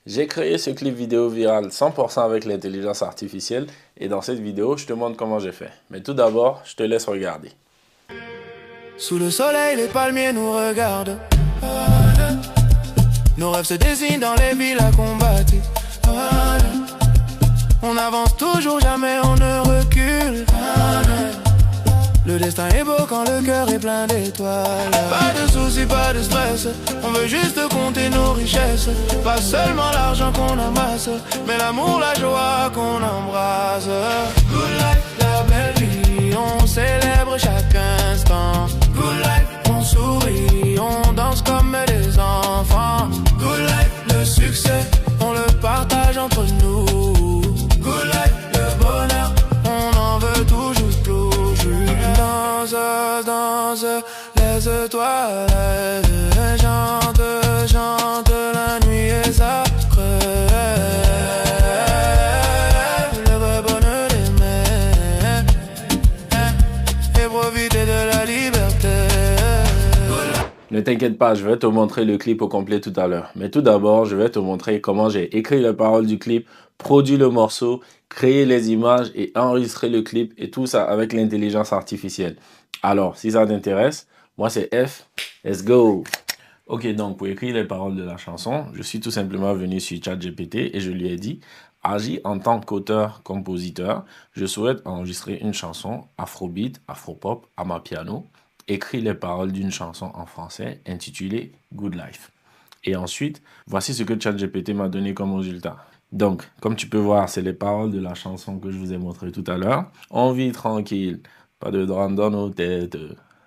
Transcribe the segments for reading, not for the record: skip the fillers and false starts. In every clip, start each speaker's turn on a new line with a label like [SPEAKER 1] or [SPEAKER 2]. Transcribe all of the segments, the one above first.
[SPEAKER 1] J'ai créé ce clip vidéo viral 100% avec l'intelligence artificielle et dans cette vidéo, je te montre comment j'ai fait. Mais tout d'abord, je te laisse regarder.
[SPEAKER 2] Sous le soleil, les palmiers nous regardent. Nos rêves se dessinent dans les villes à combattre. On avance toujours, jamais on ne recule. Le destin est beau quand le cœur est plein d'étoiles. Pas de soucis, pas de stress. On veut juste compter nos richesses. Pas seulement l'argent qu'on amasse, mais l'amour, la joie qu'on embrasse. Good life, la belle vie, on célèbre chaque instant. Good life, on sourit, on danse comme des enfants. Good life, le succès, on le partage entre nous. Good life, le bonheur, on en veut toujours. Danse, laisse-toi, chante, la nuit est sacrée. Le vrai bonheur d'aimer et profiter de la liberté.
[SPEAKER 1] Ne t'inquiète pas, je vais te montrer le clip au complet tout à l'heure. Mais tout d'abord, je vais te montrer comment j'ai écrit les paroles du clip, produit le morceau, créé les images et enregistré le clip et tout ça avec l'intelligence artificielle. Alors, si ça t'intéresse, moi c'est F, let's go! Ok, donc pour écrire les paroles de la chanson, je suis tout simplement venu sur ChatGPT et je lui ai dit, agis en tant qu'auteur-compositeur, je souhaite enregistrer une chanson afrobeat, afropop, amapiano, écris les paroles d'une chanson en français intitulée Good Life. Et ensuite, voici ce que ChatGPT m'a donné comme résultat. Donc, comme tu peux voir, c'est les paroles de la chanson que je vous ai montré tout à l'heure. On vit tranquille, pas de drame dans nos têtes,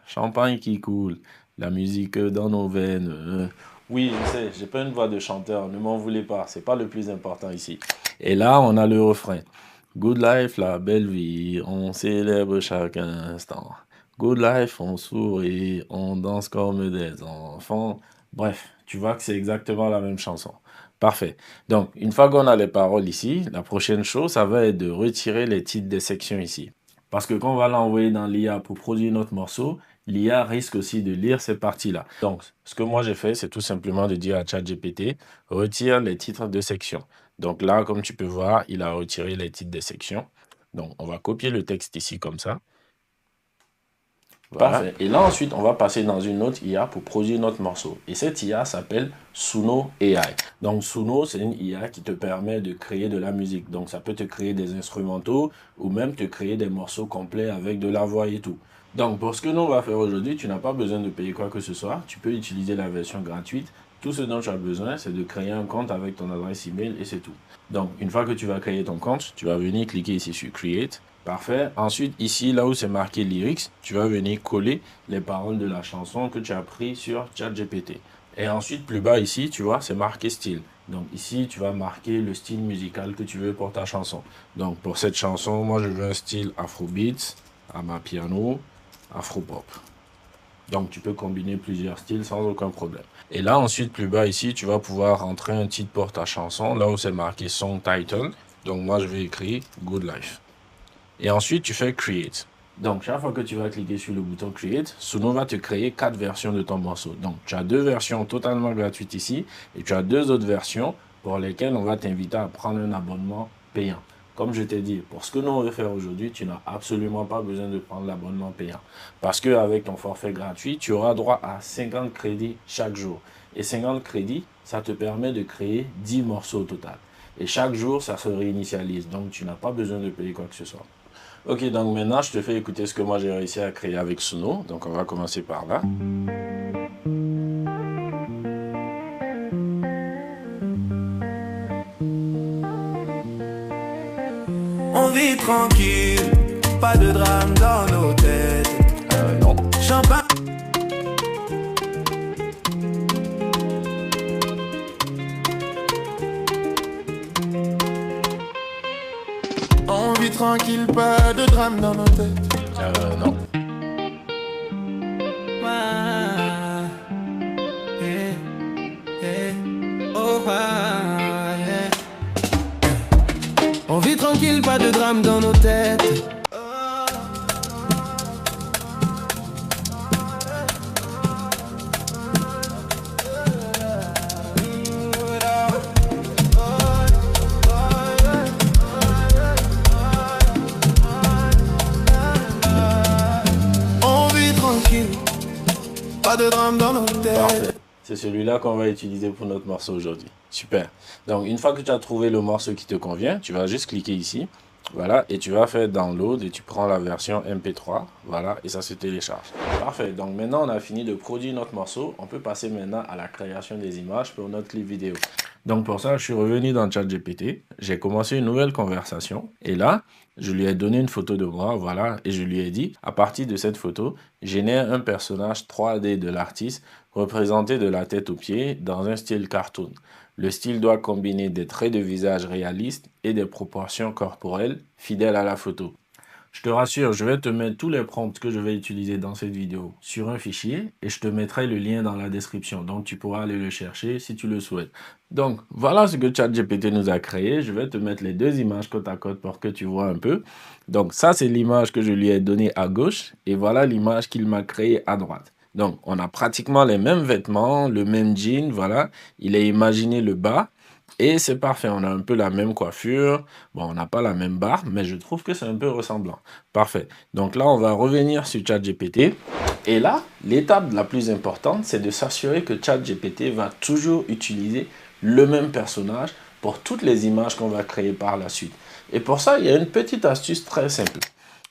[SPEAKER 1] champagne qui coule, la musique dans nos veines. Oui, je sais, j'ai pas une voix de chanteur, ne m'en voulez pas, c'est pas le plus important ici. Et là, on a le refrain. Good life, la belle vie, on célèbre chaque instant. Good life, on sourit, on danse comme des enfants. Bref, tu vois que c'est exactement la même chanson. Parfait. Donc, une fois qu'on a les paroles ici, la prochaine chose, ça va être de retirer les titres des sections ici. Parce que quand on va l'envoyer dans l'IA pour produire notre morceau, l'IA risque aussi de lire ces parties-là. Donc, ce que moi j'ai fait, c'est tout simplement de dire à ChatGPT, retire les titres de section. Donc là, comme tu peux voir, il a retiré les titres des sections. Donc, on va copier le texte ici comme ça. Voilà. Parfait. Et là, ensuite, on va passer dans une autre IA pour produire notre morceau. Et cette IA s'appelle Suno AI. Donc, Suno, c'est une IA qui te permet de créer de la musique. Donc, ça peut te créer des instrumentaux ou même te créer des morceaux complets avec de la voix et tout. Donc, pour ce que nous, on va faire aujourd'hui, tu n'as pas besoin de payer quoi que ce soit. Tu peux utiliser la version gratuite. Tout ce dont tu as besoin, c'est de créer un compte avec ton adresse email et c'est tout. Donc, une fois que tu vas créer ton compte, tu vas venir cliquer ici sur Create. Parfait. Ensuite, ici, là où c'est marqué Lyrics, tu vas venir coller les paroles de la chanson que tu as pris sur ChatGPT. Et ensuite, plus bas ici, tu vois, c'est marqué Style. Donc ici, tu vas marquer le style musical que tu veux pour ta chanson. Donc pour cette chanson, moi, je veux un style Afrobeat, amapiano, Afropop. Donc tu peux combiner plusieurs styles sans aucun problème. Et là, ensuite, plus bas ici, tu vas pouvoir rentrer un titre pour ta chanson, là où c'est marqué Song Title. Donc moi, je vais écrire Good Life. Et ensuite, tu fais Create. Donc, chaque fois que tu vas cliquer sur le bouton Create, Suno va te créer 4 versions de ton morceau. Donc, tu as 2 versions totalement gratuites ici et tu as 2 autres versions pour lesquelles on va t'inviter à prendre un abonnement payant. Comme je t'ai dit, pour ce que nous on veut faire aujourd'hui, tu n'as absolument pas besoin de prendre l'abonnement payant. Parce qu'avec ton forfait gratuit, tu auras droit à 50 crédits chaque jour. Et 50 crédits, ça te permet de créer 10 morceaux au total. Et chaque jour, ça se réinitialise. Donc, tu n'as pas besoin de payer quoi que ce soit. Ok, donc maintenant, je te fais écouter ce que moi j'ai réussi à créer avec Suno. Donc, on va commencer par là.
[SPEAKER 2] On vit tranquille, pas de drame dans nos têtes.
[SPEAKER 1] Non.
[SPEAKER 2] Champagne. On vit tranquille, pas de drame dans nos têtes.
[SPEAKER 1] Non.
[SPEAKER 2] On vit tranquille, pas de drame dans nos têtes. Pas de drame dans nos têtes.
[SPEAKER 1] Parfait. C'est celui-là qu'on va utiliser pour notre morceau aujourd'hui. Super. Donc, une fois que tu as trouvé le morceau qui te convient, tu vas juste cliquer ici. Voilà, et tu vas faire download et tu prends la version MP3. Voilà, et ça se télécharge. Parfait. Donc, maintenant, on a fini de produire notre morceau. On peut passer maintenant à la création des images pour notre clip vidéo. Donc, pour ça, je suis revenu dans ChatGPT. J'ai commencé une nouvelle conversation. Et là, je lui ai donné une photo de moi, voilà, et je lui ai dit, à partir de cette photo, génère un personnage 3D de l'artiste représenté de la tête aux pieds dans un style cartoon. Le style doit combiner des traits de visage réalistes et des proportions corporelles fidèles à la photo. Je te rassure, je vais te mettre tous les prompts que je vais utiliser dans cette vidéo sur un fichier et je te mettrai le lien dans la description. Donc, tu pourras aller le chercher si tu le souhaites. Donc, voilà ce que ChatGPT nous a créé. Je vais te mettre les deux images côte à côte pour que tu vois un peu. Donc, ça, c'est l'image que je lui ai donnée à gauche et voilà l'image qu'il m'a créée à droite. Donc, on a pratiquement les mêmes vêtements, le même jean, voilà. Il a imaginé le bas. Et c'est parfait, on a un peu la même coiffure. Bon, on n'a pas la même barbe, mais je trouve que c'est un peu ressemblant. Parfait. Donc là, on va revenir sur ChatGPT. Et là, l'étape la plus importante, c'est de s'assurer que ChatGPT va toujours utiliser le même personnage pour toutes les images qu'on va créer par la suite. Et pour ça, il y a une petite astuce très simple.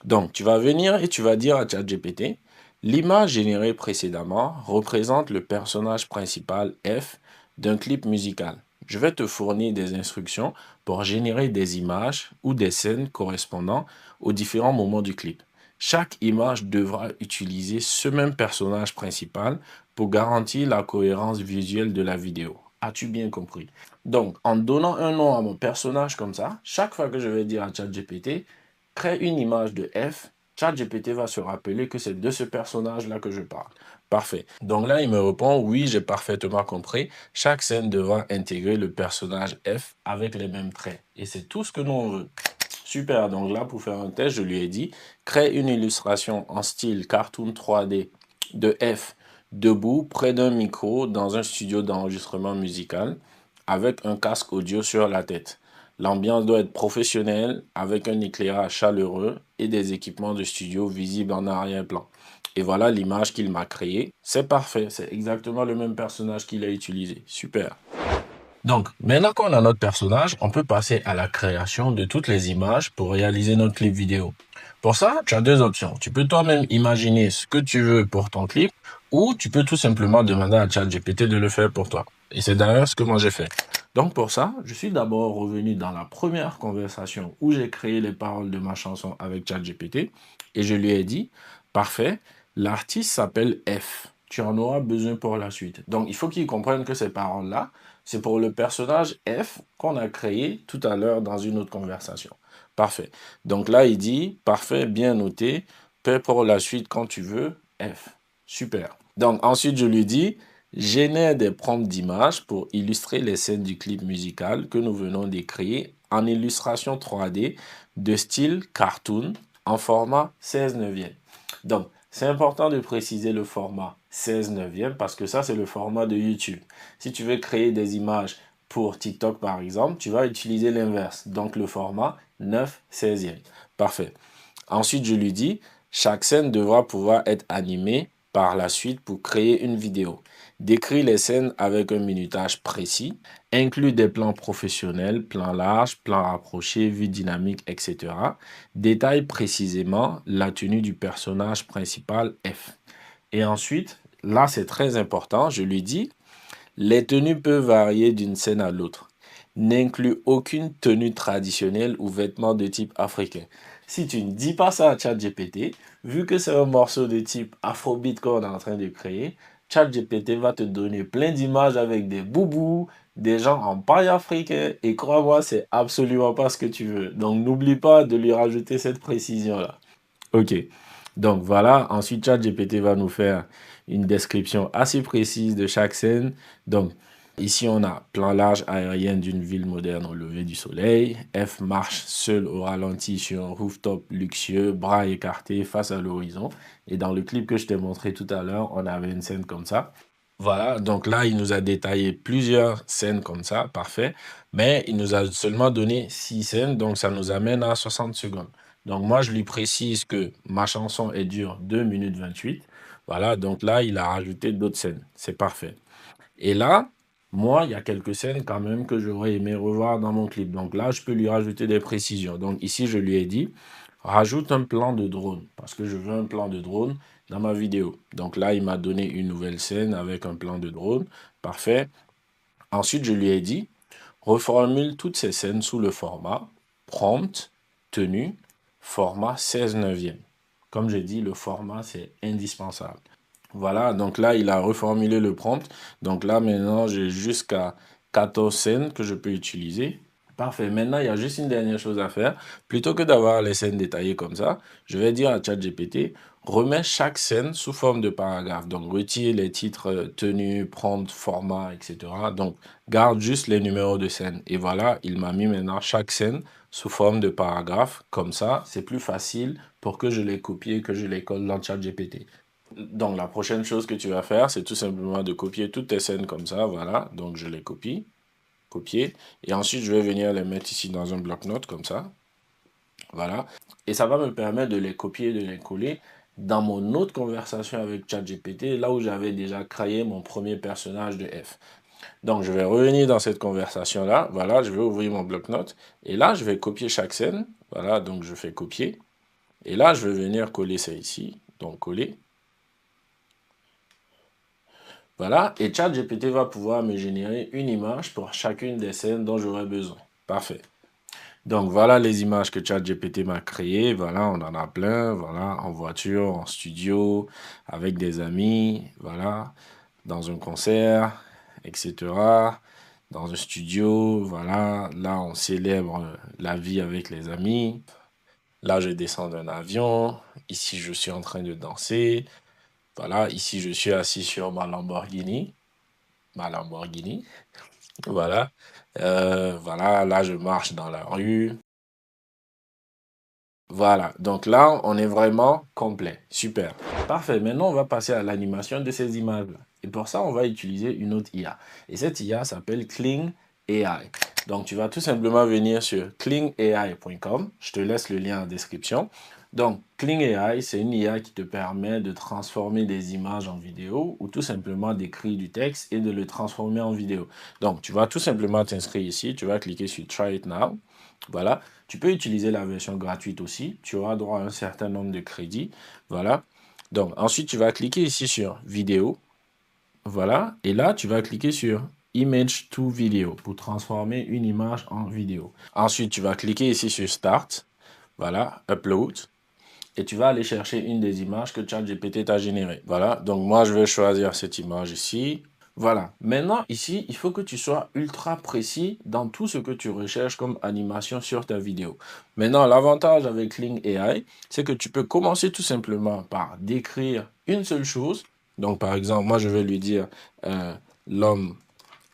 [SPEAKER 1] Donc, tu vas venir et tu vas dire à ChatGPT, l'image générée précédemment représente le personnage principal F d'un clip musical. Je vais te fournir des instructions pour générer des images ou des scènes correspondant aux différents moments du clip. Chaque image devra utiliser ce même personnage principal pour garantir la cohérence visuelle de la vidéo. As-tu bien compris? Donc, en donnant un nom à mon personnage comme ça, chaque fois que je vais dire à ChatGPT, crée une image de F, ChatGPT va se rappeler que c'est de ce personnage-là que je parle. Parfait. Donc là, il me répond, oui, j'ai parfaitement compris. Chaque scène devra intégrer le personnage F avec les mêmes traits. Et c'est tout ce que nous on veut. Super. Donc là, pour faire un test, je lui ai dit, crée une illustration en style cartoon 3D de F debout près d'un micro dans un studio d'enregistrement musical avec un casque audio sur la tête. L'ambiance doit être professionnelle avec un éclairage chaleureux et des équipements de studio visibles en arrière-plan. Et voilà l'image qu'il m'a créée. C'est parfait, c'est exactement le même personnage qu'il a utilisé. Super. Donc, maintenant qu'on a notre personnage, on peut passer à la création de toutes les images pour réaliser notre clip vidéo. Pour ça, tu as deux options. Tu peux toi-même imaginer ce que tu veux pour ton clip ou tu peux tout simplement demander à ChatGPT de le faire pour toi. Et c'est d'ailleurs ce que moi j'ai fait. Donc pour ça, je suis d'abord revenu dans la première conversation où j'ai créé les paroles de ma chanson avec ChatGPT et je lui ai dit, parfait, l'artiste s'appelle F. Tu en auras besoin pour la suite. Donc il faut qu'il comprenne que ces paroles-là, c'est pour le personnage F qu'on a créé tout à l'heure dans une autre conversation. Parfait. Donc là, il dit, parfait, bien noté, paie pour la suite quand tu veux, F. Super. Donc ensuite, je lui dis, génère des prompts d'images pour illustrer les scènes du clip musical que nous venons d'écrire en illustration 3D de style cartoon en format 16 neuvième. Donc, c'est important de préciser le format 16 neuvième parce que ça, c'est le format de YouTube. Si tu veux créer des images pour TikTok, par exemple, tu vas utiliser l'inverse. Donc, le format 9 16e. Parfait. Ensuite, je lui dis, chaque scène devra pouvoir être animée par la suite pour créer une vidéo. Décris les scènes avec un minutage précis, inclut des plans professionnels, plans larges, plans rapprochés, vue dynamique, etc. Détaille précisément la tenue du personnage principal F. Et ensuite, là c'est très important, je lui dis, les tenues peuvent varier d'une scène à l'autre. N'inclut aucune tenue traditionnelle ou vêtements de type africain. Si tu ne dis pas ça à ChatGPT, vu que c'est un morceau de type Afrobeat qu'on est en train de créer, ChatGPT va te donner plein d'images avec des boubous, des gens en paille africain, et crois-moi, c'est absolument pas ce que tu veux. Donc n'oublie pas de lui rajouter cette précision-là. Ok, donc voilà, ensuite ChatGPT va nous faire une description assez précise de chaque scène. Donc ici on a plan large aérien d'une ville moderne au lever du soleil. F marche seul au ralenti sur un rooftop luxueux, bras écartés face à l'horizon. Et dans le clip que je t'ai montré tout à l'heure, on avait une scène comme ça. Voilà, donc là, il nous a détaillé plusieurs scènes comme ça, parfait. Mais il nous a seulement donné 6 scènes, donc ça nous amène à 60 secondes. Donc moi, je lui précise que ma chanson, elle dure 2 minutes 28. Voilà, donc là, il a rajouté d'autres scènes. C'est parfait. Et là, moi, il y a quelques scènes quand même que j'aurais aimé revoir dans mon clip. Donc là, je peux lui rajouter des précisions. Donc ici, je lui ai dit, rajoute un plan de drone, parce que je veux un plan de drone dans ma vidéo. Donc là, il m'a donné une nouvelle scène avec un plan de drone. Parfait. Ensuite, je lui ai dit, reformule toutes ces scènes sous le format prompt, tenue, format 16 neuvième. Comme j'ai dit, le format, c'est indispensable. Voilà, donc là, il a reformulé le prompt. Donc là, maintenant, j'ai jusqu'à 14 scènes que je peux utiliser. Parfait. Maintenant, il y a juste une dernière chose à faire. Plutôt que d'avoir les scènes détaillées comme ça, je vais dire à ChatGPT, remets chaque scène sous forme de paragraphe. Donc, retire les titres tenus, prompt, format, etc. Donc, garde juste les numéros de scène. Et voilà, il m'a mis maintenant chaque scène sous forme de paragraphe. Comme ça, c'est plus facile pour que je les copie et que je les colle dans ChatGPT. Donc, la prochaine chose que tu vas faire, c'est tout simplement de copier toutes tes scènes comme ça. Voilà, donc je les copie, copier. Et ensuite, je vais venir les mettre ici dans un bloc-notes comme ça. Voilà. Et ça va me permettre de les copier et de les coller dans mon autre conversation avec ChatGPT, là où j'avais déjà créé mon premier personnage de F. Donc, je vais revenir dans cette conversation-là. Voilà, je vais ouvrir mon bloc-notes. Et là, je vais copier chaque scène. Voilà, donc je fais copier. Et là, je vais venir coller ça ici. Donc, coller. Voilà, et ChatGPT va pouvoir me générer une image pour chacune des scènes dont j'aurai besoin. Parfait. Donc voilà les images que ChatGPT m'a créées. Voilà, on en a plein. Voilà, en voiture, en studio, avec des amis. Voilà, dans un concert, etc. Dans un studio. Voilà, là on célèbre la vie avec les amis. Là, je descends d'un avion. Ici, je suis en train de danser. Voilà, ici, je suis assis sur ma Lamborghini. Ma Lamborghini. Voilà. Voilà, là, je marche dans la rue. Voilà. Donc là, on est vraiment complet. Super. Parfait. Maintenant, on va passer à l'animation de ces images-là. Et pour ça, on va utiliser une autre IA. Et cette IA s'appelle Kling AI. Donc, tu vas tout simplement venir sur klingai.com. Je te laisse le lien en description. Donc, Kling AI, c'est une IA qui te permet de transformer des images en vidéo ou tout simplement d'écrire du texte et de le transformer en vidéo. Donc, tu vas tout simplement t'inscrire ici. Tu vas cliquer sur Try It Now. Voilà. Tu peux utiliser la version gratuite aussi. Tu auras droit à un certain nombre de crédits. Voilà. Donc, ensuite, tu vas cliquer ici sur Vidéo. Voilà. Et là, tu vas cliquer sur Image to Video pour transformer une image en vidéo. Ensuite, tu vas cliquer ici sur Start. Voilà. Upload. Et tu vas aller chercher une des images que ChatGPT t'a générées. Voilà. Donc, moi, je vais choisir cette image ici. Voilà. Maintenant, ici, il faut que tu sois ultra précis dans tout ce que tu recherches comme animation sur ta vidéo. Maintenant, l'avantage avec Kling AI, c'est que tu peux commencer tout simplement par décrire une seule chose. Donc, par exemple, moi, je vais lui dire l'homme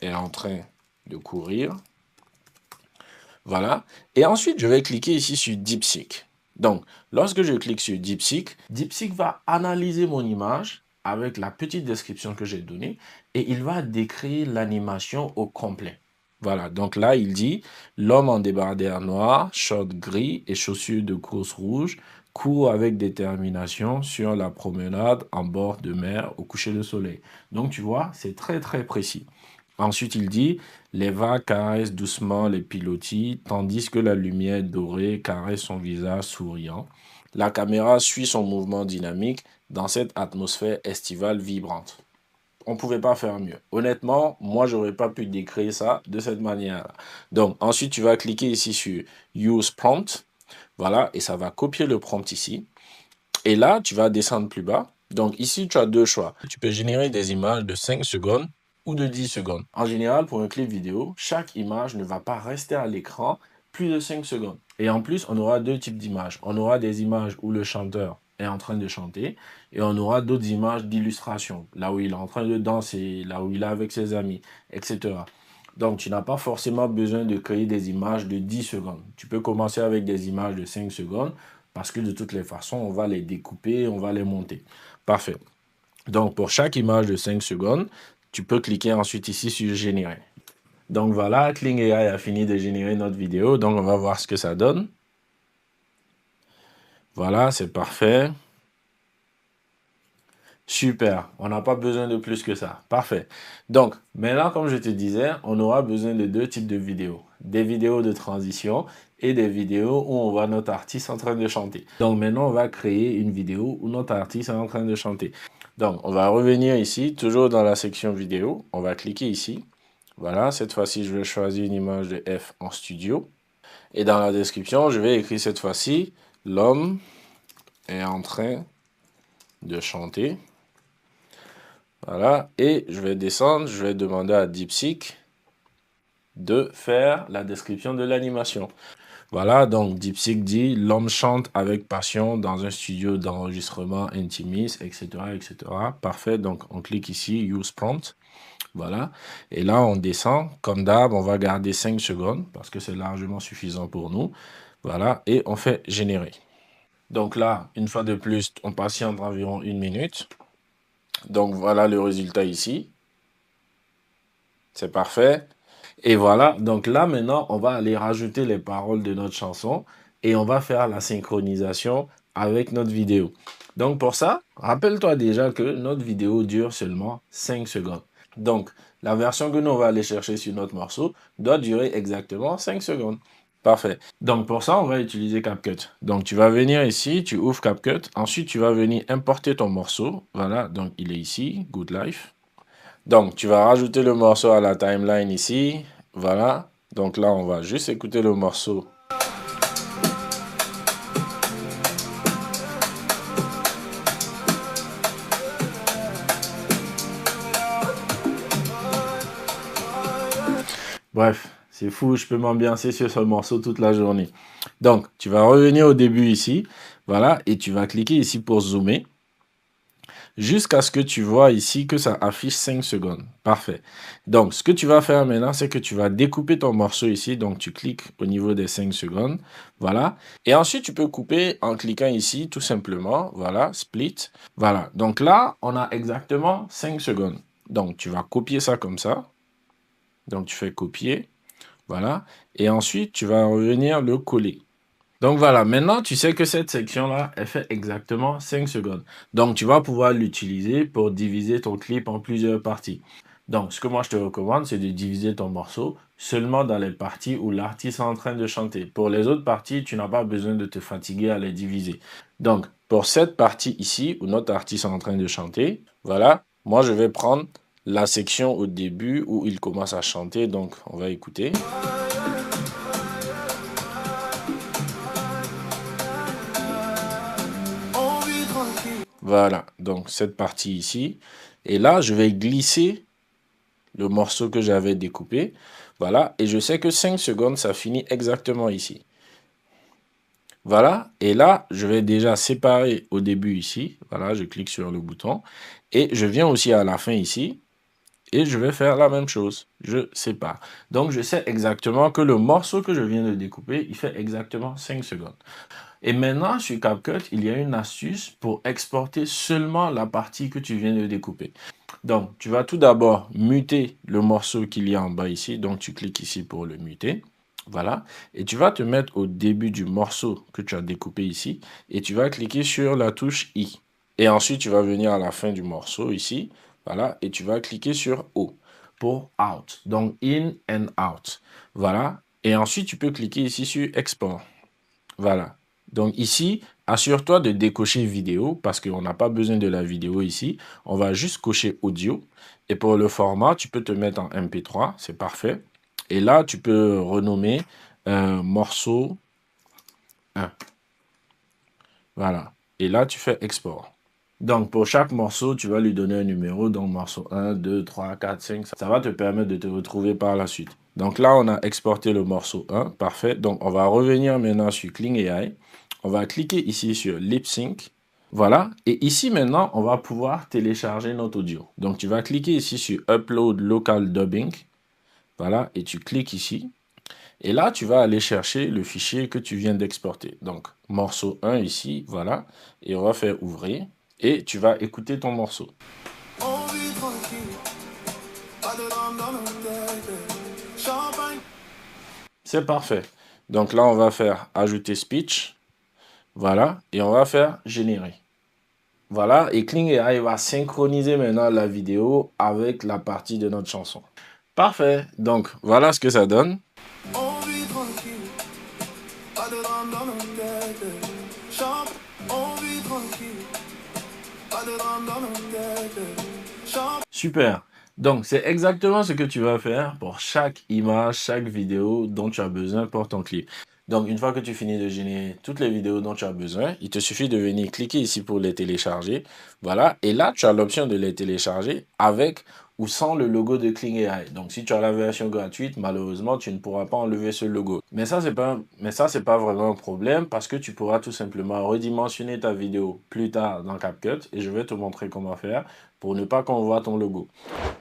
[SPEAKER 1] est en train de courir. Voilà. Et ensuite, je vais cliquer ici sur DeepSeek. Donc, lorsque je clique sur DeepSeek, DeepSeek va analyser mon image avec la petite description que j'ai donnée et il va décrire l'animation au complet. Voilà, donc là, il dit l'homme en débardeur noir, short gris et chaussures de course rouge court avec détermination sur la promenade en bord de mer au coucher de soleil. Donc, tu vois, c'est très, très précis. Ensuite, il dit les vagues caressent doucement les pilotis, tandis que la lumière dorée caresse son visage souriant. La caméra suit son mouvement dynamique dans cette atmosphère estivale vibrante. On ne pouvait pas faire mieux. Honnêtement, moi, j'aurais pas pu décrire ça de cette manière-là. Donc, ensuite, tu vas cliquer ici sur Use Prompt. Voilà, et ça va copier le prompt ici. Et là, tu vas descendre plus bas. Donc, ici, tu as deux choix. Tu peux générer des images de 5 secondes ou de 10 secondes. En général, pour un clip vidéo, chaque image ne va pas rester à l'écran plus de 5 secondes. Et en plus, on aura deux types d'images. On aura des images où le chanteur est en train de chanter et on aura d'autres images d'illustration, là où il est en train de danser, là où il est avec ses amis, etc. Donc, tu n'as pas forcément besoin de créer des images de 10 secondes. Tu peux commencer avec des images de 5 secondes parce que de toutes les façons, on va les découper, on va les monter. Parfait. Donc, pour chaque image de 5 secondes, tu peux cliquer ensuite ici sur Générer. Donc voilà, Kling AI a fini de générer notre vidéo. Donc, on va voir ce que ça donne. Voilà, c'est parfait. Super, on n'a pas besoin de plus que ça. Parfait. Donc, maintenant, comme je te disais, on aura besoin de deux types de vidéos. Des vidéos de transition et des vidéos où on voit notre artiste en train de chanter. Donc, maintenant, on va créer une vidéo où notre artiste est en train de chanter. Donc, on va revenir ici, toujours dans la section vidéo. On va cliquer ici. Voilà, cette fois-ci, je vais choisir une image de F en studio. Et dans la description, je vais écrire cette fois-ci, l'homme est en train de chanter. Voilà, et je vais descendre, je vais demander à DeepSeek de faire la description de l'animation. Voilà, donc DeepSeek dit l'homme chante avec passion dans un studio d'enregistrement intimiste, etc., etc. Parfait, donc on clique ici, Use Prompt. Voilà, et là on descend, comme d'hab, on va garder 5 secondes parce que c'est largement suffisant pour nous. Voilà, et on fait générer. Donc là, une fois de plus, on patiente environ 1 minute. Donc voilà le résultat ici. C'est parfait. Et voilà, donc là maintenant, on va aller rajouter les paroles de notre chanson et on va faire la synchronisation avec notre vidéo. Donc pour ça, rappelle-toi déjà que notre vidéo dure seulement 5 secondes. Donc la version que nous on va aller chercher sur notre morceau doit durer exactement 5 secondes. Parfait. Donc pour ça, on va utiliser CapCut. Donc tu vas venir ici, tu ouvres CapCut. Ensuite, tu vas venir importer ton morceau. Voilà, donc il est ici, Good Life. Donc tu vas rajouter le morceau à la timeline ici. Voilà. Donc là, on va juste écouter le morceau. Bref, c'est fou, je peux m'ambiancer sur ce morceau toute la journée. Donc, tu vas revenir au début ici, voilà, et tu vas cliquer ici pour zoomer, jusqu'à ce que tu vois ici que ça affiche 5 secondes. Parfait. Donc, ce que tu vas faire maintenant, c'est que tu vas découper ton morceau ici, donc tu cliques au niveau des 5 secondes, voilà, et ensuite tu peux couper en cliquant ici, tout simplement, voilà, split, voilà. Donc là, on a exactement 5 secondes. Donc, tu vas copier ça comme ça. Donc, tu fais copier. Voilà. Et ensuite, tu vas revenir le coller. Donc voilà, maintenant, tu sais que cette section-là, elle fait exactement 5 secondes. Donc, tu vas pouvoir l'utiliser pour diviser ton clip en plusieurs parties. Donc, ce que moi, je te recommande, c'est de diviser ton morceau seulement dans les parties où l'artiste est en train de chanter. Pour les autres parties, tu n'as pas besoin de te fatiguer à les diviser. Donc, pour cette partie ici, où notre artiste est en train de chanter, voilà, moi, je vais prendre la section au début où il commence à chanter. Donc, on va écouter. Voilà, donc cette partie ici. Et là, je vais glisser le morceau que j'avais découpé. Voilà, et je sais que 5 secondes, ça finit exactement ici. Voilà, et là, je vais déjà séparer au début ici. Voilà, je clique sur le bouton. Et je viens aussi à la fin ici. Et je vais faire la même chose. Je sépare. Donc, je sais exactement que le morceau que je viens de découper, il fait exactement 5 secondes. Et maintenant, sur CapCut, il y a une astuce pour exporter seulement la partie que tu viens de découper. Donc, tu vas tout d'abord muter le morceau qu'il y a en bas ici. Donc, tu cliques ici pour le muter. Voilà. Et tu vas te mettre au début du morceau que tu as découpé ici. Et tu vas cliquer sur la touche I. Et ensuite, tu vas venir à la fin du morceau ici. Voilà. Et tu vas cliquer sur O pour out. Donc, in and out. Voilà. Et ensuite, tu peux cliquer ici sur export. Voilà. Donc ici, assure-toi de décocher vidéo parce qu'on n'a pas besoin de la vidéo ici. On va juste cocher audio. Et pour le format, tu peux te mettre en MP3. C'est parfait. Et là, tu peux renommer morceau 1. Voilà. Et là, tu fais export. Donc, pour chaque morceau, tu vas lui donner un numéro. Donc, morceau 1, 2, 3, 4, 5. Ça va te permettre de te retrouver par la suite. Donc là, on a exporté le morceau 1. Parfait. Donc, on va revenir maintenant sur Kling AI. On va cliquer ici sur Lip Sync. Voilà. Et ici, maintenant, on va pouvoir télécharger notre audio. Donc, tu vas cliquer ici sur Upload Local Dubbing. Voilà. Et tu cliques ici. Et là, tu vas aller chercher le fichier que tu viens d'exporter. Donc, morceau 1 ici. Voilà. Et on va faire ouvrir. Et tu vas écouter ton morceau. C'est parfait. Donc là, on va faire ajouter speech. Voilà. Et on va faire générer. Voilà, et Kling AI va synchroniser maintenant la vidéo avec la partie de notre chanson. Parfait, donc voilà ce que ça donne.
[SPEAKER 2] On vit tranquille, pas de drame dans nos têtes. Chante, on vit tranquille, pas de drame dans nos têtes. Chante.
[SPEAKER 1] Super. Donc, c'est exactement ce que tu vas faire pour chaque image, chaque vidéo dont tu as besoin pour ton clip. Donc, une fois que tu finis de générer toutes les vidéos dont tu as besoin, il te suffit de venir cliquer ici pour les télécharger. Voilà. Et là, tu as l'option de les télécharger avec ou sans le logo de Kling AI. Donc, si tu as la version gratuite, malheureusement, tu ne pourras pas enlever ce logo. Mais ça, c'est pas vraiment un problème parce que tu pourras tout simplement redimensionner ta vidéo plus tard dans CapCut et je vais te montrer comment faire pour ne pas qu'on voit ton logo.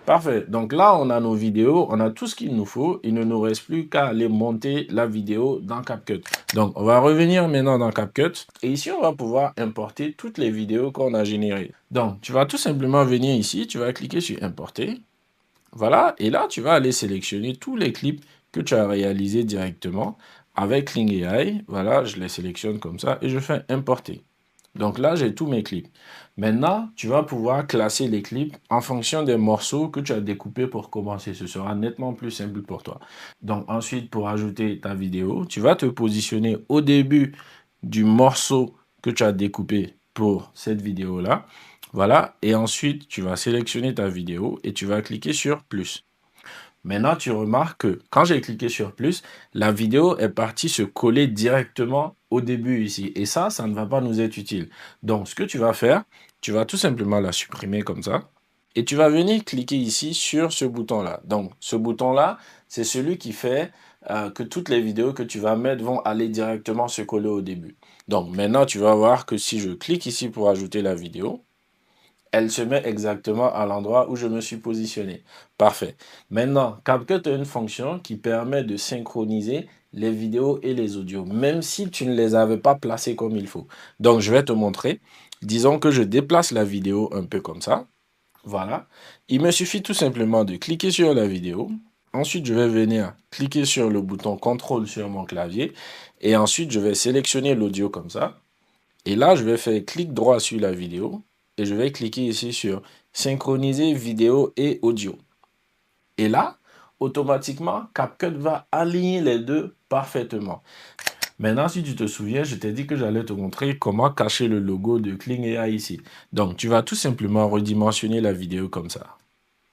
[SPEAKER 1] Parfait. Donc là, on a nos vidéos, on a tout ce qu'il nous faut. Il ne nous reste plus qu'à aller monter la vidéo dans CapCut. Donc, on va revenir maintenant dans CapCut. Et ici, on va pouvoir importer toutes les vidéos qu'on a générées. Donc, tu vas tout simplement venir ici, tu vas cliquer sur Importer. Voilà. Et là, tu vas aller sélectionner tous les clips que tu as réalisés directement avec Kling AI. Voilà, je les sélectionne comme ça et je fais Importer. Donc là, j'ai tous mes clips. Maintenant, tu vas pouvoir classer les clips en fonction des morceaux que tu as découpés pour commencer. Ce sera nettement plus simple pour toi. Donc ensuite, pour ajouter ta vidéo, tu vas te positionner au début du morceau que tu as découpé pour cette vidéo-là. Voilà. Et ensuite, tu vas sélectionner ta vidéo et tu vas cliquer sur plus. Maintenant, tu remarques que quand j'ai cliqué sur plus, la vidéo est partie se coller directement au début ici. Et ça ne va pas nous être utile. Donc, ce que tu vas faire, tu vas tout simplement la supprimer comme ça. Et tu vas venir cliquer ici sur ce bouton-là. Donc, ce bouton-là, c'est celui qui fait que toutes les vidéos que tu vas mettre vont aller directement se coller au début. Donc, maintenant, tu vas voir que si je clique ici pour ajouter la vidéo, elle se met exactement à l'endroit où je me suis positionné. Parfait. Maintenant, CapCut a une fonction qui permet de synchroniser les vidéos et les audios, même si tu ne les avais pas placés comme il faut. Donc, je vais te montrer. Disons que je déplace la vidéo un peu comme ça. Voilà. Il me suffit tout simplement de cliquer sur la vidéo. Ensuite, je vais venir cliquer sur le bouton contrôle sur mon clavier. Et ensuite, je vais sélectionner l'audio comme ça. Et là, je vais faire clic droit sur la vidéo. Et je vais cliquer ici sur synchroniser vidéo et audio. Et là, automatiquement, CapCut va aligner les deux parfaitement. Maintenant, si tu te souviens, je t'ai dit que j'allais te montrer comment cacher le logo de Kling AI ici. Donc, tu vas tout simplement redimensionner la vidéo comme ça.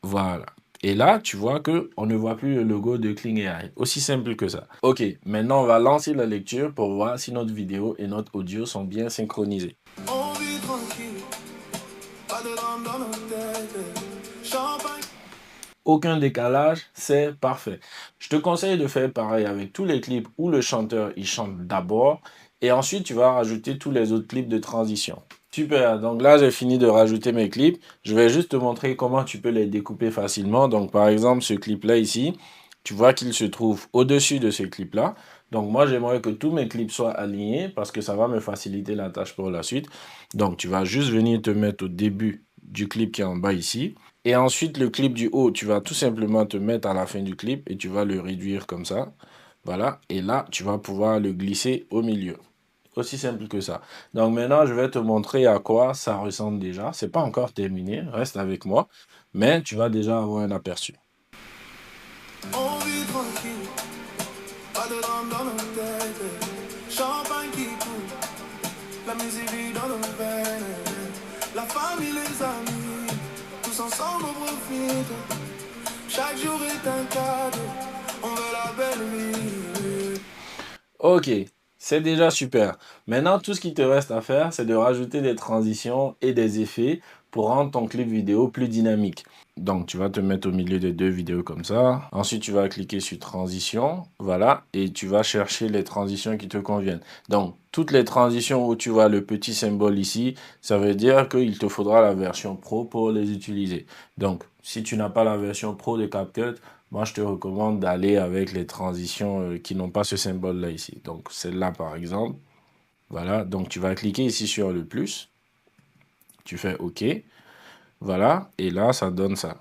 [SPEAKER 1] Voilà. Et là, tu vois qu'on ne voit plus le logo de Kling AI. Aussi simple que ça. Ok, maintenant on va lancer la lecture pour voir si notre vidéo et notre audio sont bien synchronisés.
[SPEAKER 2] On vit tranquille, pas de drame dans nos têtes. Champagne.
[SPEAKER 1] Aucun décalage, c'est parfait. Je te conseille de faire pareil avec tous les clips où le chanteur il chante d'abord et ensuite tu vas rajouter tous les autres clips de transition. Super, donc là j'ai fini de rajouter mes clips. Je vais juste te montrer comment tu peux les découper facilement. Donc par exemple ce clip là ici, tu vois qu'il se trouve au-dessus de ce clip là. Donc moi j'aimerais que tous mes clips soient alignés parce que ça va me faciliter la tâche pour la suite. Donc tu vas juste venir te mettre au début du clip qui est en bas ici. Et ensuite, le clip du haut, tu vas tout simplement te mettre à la fin du clip et tu vas le réduire comme ça. Voilà. Et là, tu vas pouvoir le glisser au milieu. Aussi simple que ça. Donc maintenant, je vais te montrer à quoi ça ressemble déjà. C'est pas encore terminé. Reste avec moi. Mais tu vas déjà avoir un aperçu.
[SPEAKER 2] On vit tranquille, pas de drame dans nos têtes. Champagne qui coule, la musique vit dans nos veines. La famille, les amis, tous ensemble on profite. Chaque jour est un cadeau, on veut la belle vie.
[SPEAKER 1] Ok, c'est déjà super. Maintenant, tout ce qui te reste à faire, c'est de rajouter des transitions et des effets pour rendre ton clip vidéo plus dynamique. Donc, tu vas te mettre au milieu des deux vidéos comme ça. Ensuite, tu vas cliquer sur transition. Voilà. Et tu vas chercher les transitions qui te conviennent. Donc, toutes les transitions où tu vois le petit symbole ici, ça veut dire qu'il te faudra la version pro pour les utiliser. Donc, si tu n'as pas la version pro de CapCut, moi, je te recommande d'aller avec les transitions qui n'ont pas ce symbole-là ici. Donc, celle-là, par exemple. Voilà. Donc, tu vas cliquer ici sur le plus. Tu fais OK. Voilà. Et là, ça donne ça.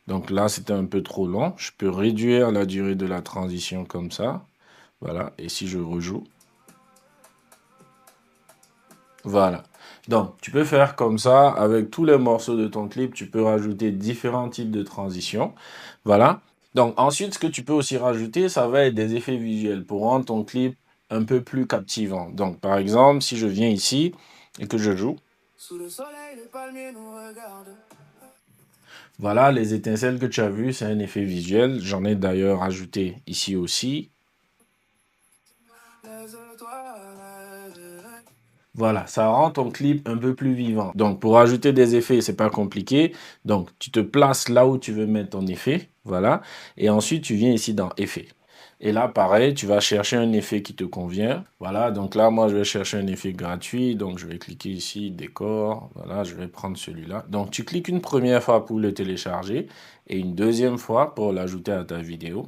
[SPEAKER 1] Donc là, c'était un peu trop long. Je peux réduire la durée de la transition comme ça. Voilà. Et si je rejoue. Voilà. Donc, tu peux faire comme ça avec tous les morceaux de ton clip. Tu peux rajouter différents types de transitions. Voilà. Donc, ensuite, ce que tu peux aussi rajouter, ça va être des effets visuels pour rendre ton clip un peu plus captivant. Donc, par exemple, si je viens ici et que je joue,
[SPEAKER 2] Sous le soleil, les palmiers nous regardent.
[SPEAKER 1] voilà, les étincelles que tu as vues, c'est un effet visuel. J'en ai d'ailleurs ajouté ici aussi.
[SPEAKER 2] Les étoiles.
[SPEAKER 1] Voilà, ça rend ton clip un peu plus vivant. Donc, pour ajouter des effets, c'est pas compliqué. Donc, tu te places là où tu veux mettre ton effet. Voilà. Et ensuite, tu viens ici dans Effets. Et là, pareil, tu vas chercher un effet qui te convient. Voilà. Donc là, moi, je vais chercher un effet gratuit. Donc, je vais cliquer ici, décor. Voilà, je vais prendre celui-là. Donc, tu cliques une première fois pour le télécharger et une deuxième fois pour l'ajouter à ta vidéo.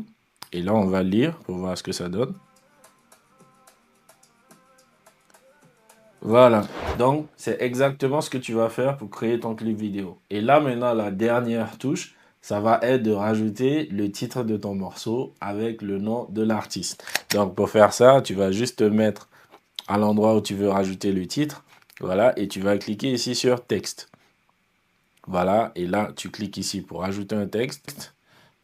[SPEAKER 1] Et là, on va lire pour voir ce que ça donne. Voilà, donc c'est exactement ce que tu vas faire pour créer ton clip vidéo. Et là maintenant, la dernière touche, ça va être de rajouter le titre de ton morceau avec le nom de l'artiste. Donc pour faire ça, tu vas juste te mettre à l'endroit où tu veux rajouter le titre. Voilà, et tu vas cliquer ici sur texte. Voilà, et là tu cliques ici pour ajouter un texte.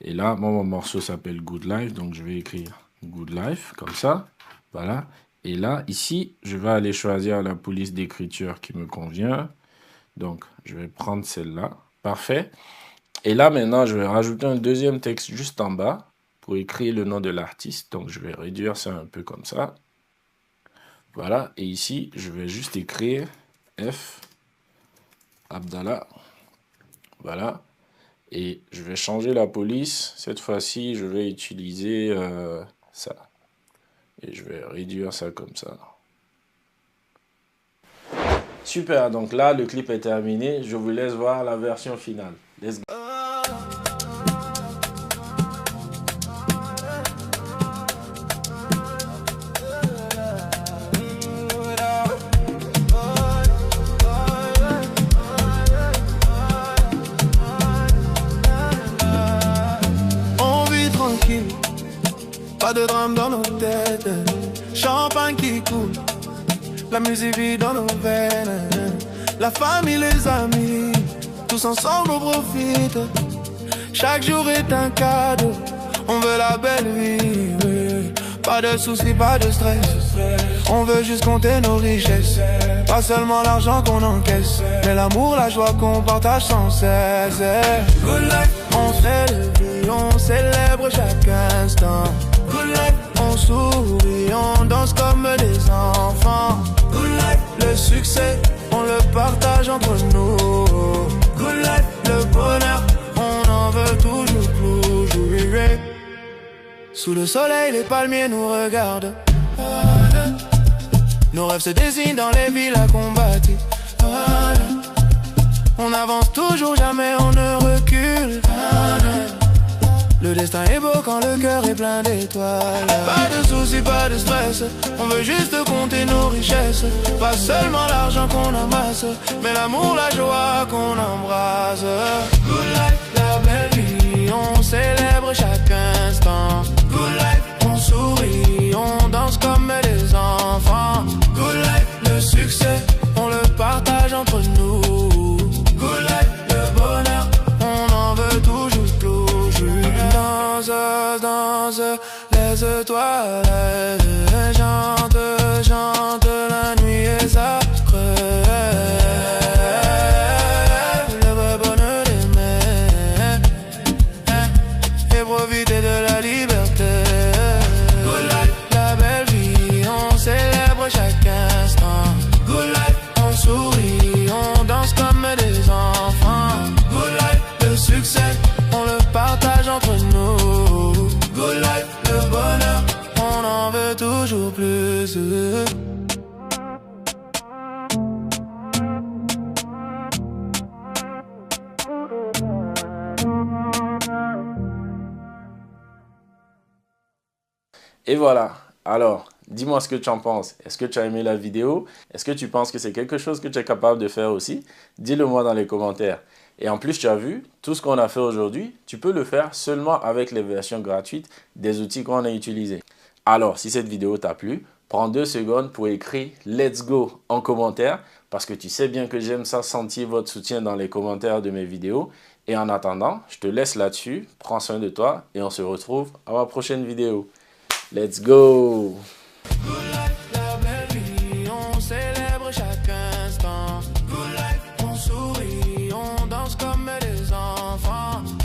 [SPEAKER 1] Et là, moi, mon morceau s'appelle Good Life, donc je vais écrire Good Life comme ça. Voilà. Et là, ici, je vais aller choisir la police d'écriture qui me convient. Donc, je vais prendre celle-là. Parfait. Et là, maintenant, je vais rajouter un deuxième texte juste en bas pour écrire le nom de l'artiste. Donc, je vais réduire ça un peu comme ça. Voilà. Et ici, je vais juste écrire F. Abdallah. Voilà. Et je vais changer la police. Cette fois-ci, je vais utiliser ça. Et je vais réduire ça comme ça. Super, donc là, le clip est terminé. Je vous laisse voir la version finale. Let's go.
[SPEAKER 2] On vit tranquille, pas de drame dans nos têtes. Champagne qui coule, la musique vit dans nos veines. La famille, les amis, tous ensemble on profite. Chaque jour est un cadeau, on veut la belle vie, oui. Pas de soucis, pas de stress. On veut juste compter nos richesses. Pas seulement l'argent qu'on encaisse, mais l'amour, la joie qu'on partage sans cesse. Good life, on fait le vie, on célèbre chaque instant. Good life, on sourit, on danse comme des enfants. Good life, le succès, on le partage entre nous. Good life, le bonheur, on en veut toujours plus. Sous le soleil, les palmiers nous regardent. Nos rêves se dessinent dans les villes à combattre. On avance toujours, jamais on ne recule. Le destin est beau quand le cœur est plein d'étoiles. Pas de soucis, pas de stress, on veut juste compter nos richesses. Pas seulement l'argent qu'on amasse, mais l'amour, la joie qu'on embrasse. Good life, la belle vie, on célèbre chaque instant. Good life, on sourit, on danse comme des enfants. Good life, le succès, on le partage entre nous. Good life, le bonheur, on en veut toujours plus. Danse, les étoiles chante, la nuit est sacrée. Le vrai bonheur d'aimer et profiter de la liberté. Good life, la belle vie, on célèbre chaque instant. Good life, on sourit, on danse comme des enfants. Good life, le succès, on le partage entre nous. Good life, le bonheur, on en veut toujours plus.
[SPEAKER 1] Et voilà. Alors, dis-moi ce que tu en penses. Est-ce que tu as aimé la vidéo? Est-ce que tu penses que c'est quelque chose que tu es capable de faire aussi? Dis-le moi dans les commentaires. Et en plus, tu as vu, tout ce qu'on a fait aujourd'hui, tu peux le faire seulement avec les versions gratuites des outils qu'on a utilisés. Alors, si cette vidéo t'a plu, prends 2 secondes pour écrire Let's Go en commentaire parce que tu sais bien que j'aime ça, sentir votre soutien dans les commentaires de mes vidéos. Et en attendant, je te laisse là-dessus, prends soin de toi et on se retrouve à ma prochaine vidéo. Let's go!